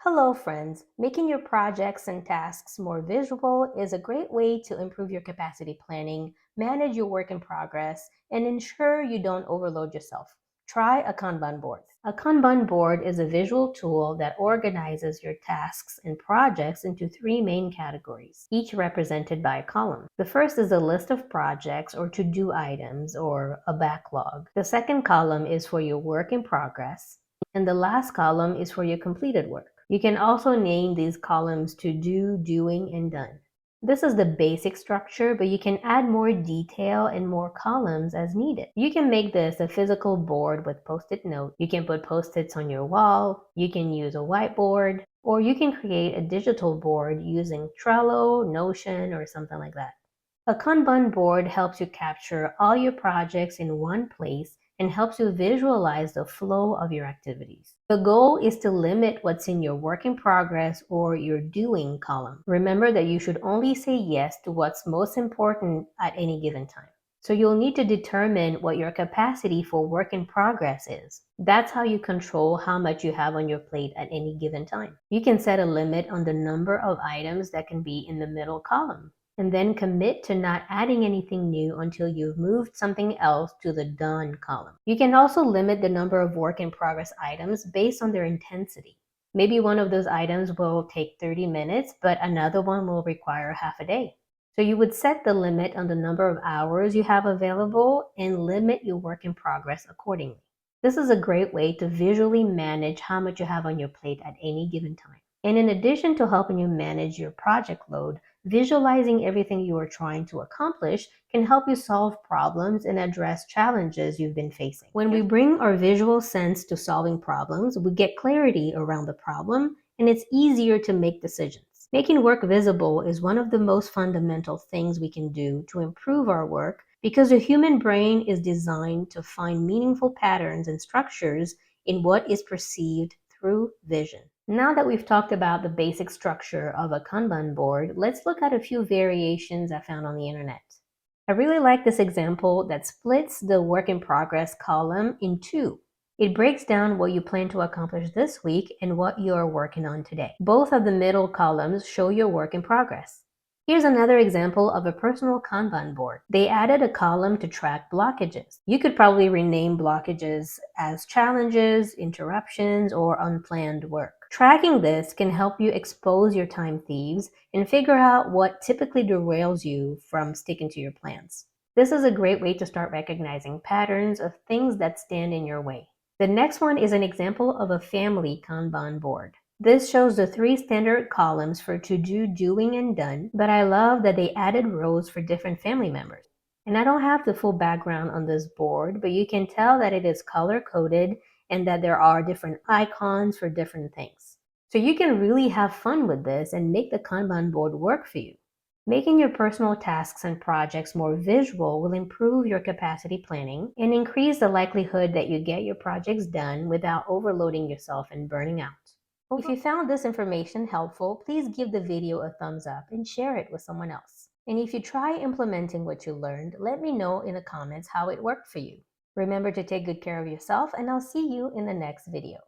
Hello, friends. Making your projects and tasks more visual is a great way to improve your capacity planning, manage your work in progress, and ensure you don't overload yourself. Try a Kanban board. A Kanban board is a visual tool that organizes your tasks and projects into three main categories, each represented by a column. The first is a list of projects or to-do items or a backlog. The second column is for your work in progress, and the last column is for your completed work. You can also name these columns to do, doing, and done. This is the basic structure, but you can add more detail and more columns as needed. You can make this a physical board with post-it notes. You can put post-its on your wall. You can use a whiteboard, or you can create a digital board using Trello, Notion, or something like that. A Kanban board helps you capture all your projects in one place and helps you visualize the flow of your activities. The goal is to limit what's in your work in progress or your doing column. Remember that you should only say yes to what's most important at any given time. So you'll need to determine what your capacity for work in progress is. That's how you control how much you have on your plate at any given time. You can set a limit on the number of items that can be in the middle column, and then commit to not adding anything new until you've moved something else to the done column. You can also limit the number of work in progress items based on their intensity. Maybe one of those items will take 30 minutes, but another one will require half a day. So you would set the limit on the number of hours you have available and limit your work in progress accordingly. This is a great way to visually manage how much you have on your plate at any given time. And in addition to helping you manage your project load, visualizing everything you are trying to accomplish can help you solve problems and address challenges you've been facing. When we bring our visual sense to solving problems, we get clarity around the problem, and it's easier to make decisions. Making work visible is one of the most fundamental things we can do to improve our work because the human brain is designed to find meaningful patterns and structures in what is perceived through vision. Now that we've talked about the basic structure of a Kanban board, let's look at a few variations I found on the internet. I really like this example that splits the work in progress column in two. It breaks down what you plan to accomplish this week and what you are working on today. Both of the middle columns show your work in progress. Here's another example of a personal Kanban board. They added a column to track blockages. You could probably rename blockages as challenges, interruptions, or unplanned work. Tracking this can help you expose your time thieves and figure out what typically derails you from sticking to your plans. This is a great way to start recognizing patterns of things that stand in your way. The next one is an example of a family Kanban board. This shows the three standard columns for to do, doing, and done, but I love that they added rows for different family members. And I don't have the full background on this board, but you can tell that it is color-coded and that there are different icons for different things. So you can really have fun with this and make the Kanban board work for you. Making your personal tasks and projects more visual will improve your capacity planning and increase the likelihood that you get your projects done without overloading yourself and burning out. If you found this information helpful, please give the video a thumbs up and share it with someone else. And if you try implementing what you learned, let me know in the comments how it worked for you. Remember to take good care of yourself, and I'll see you in the next video.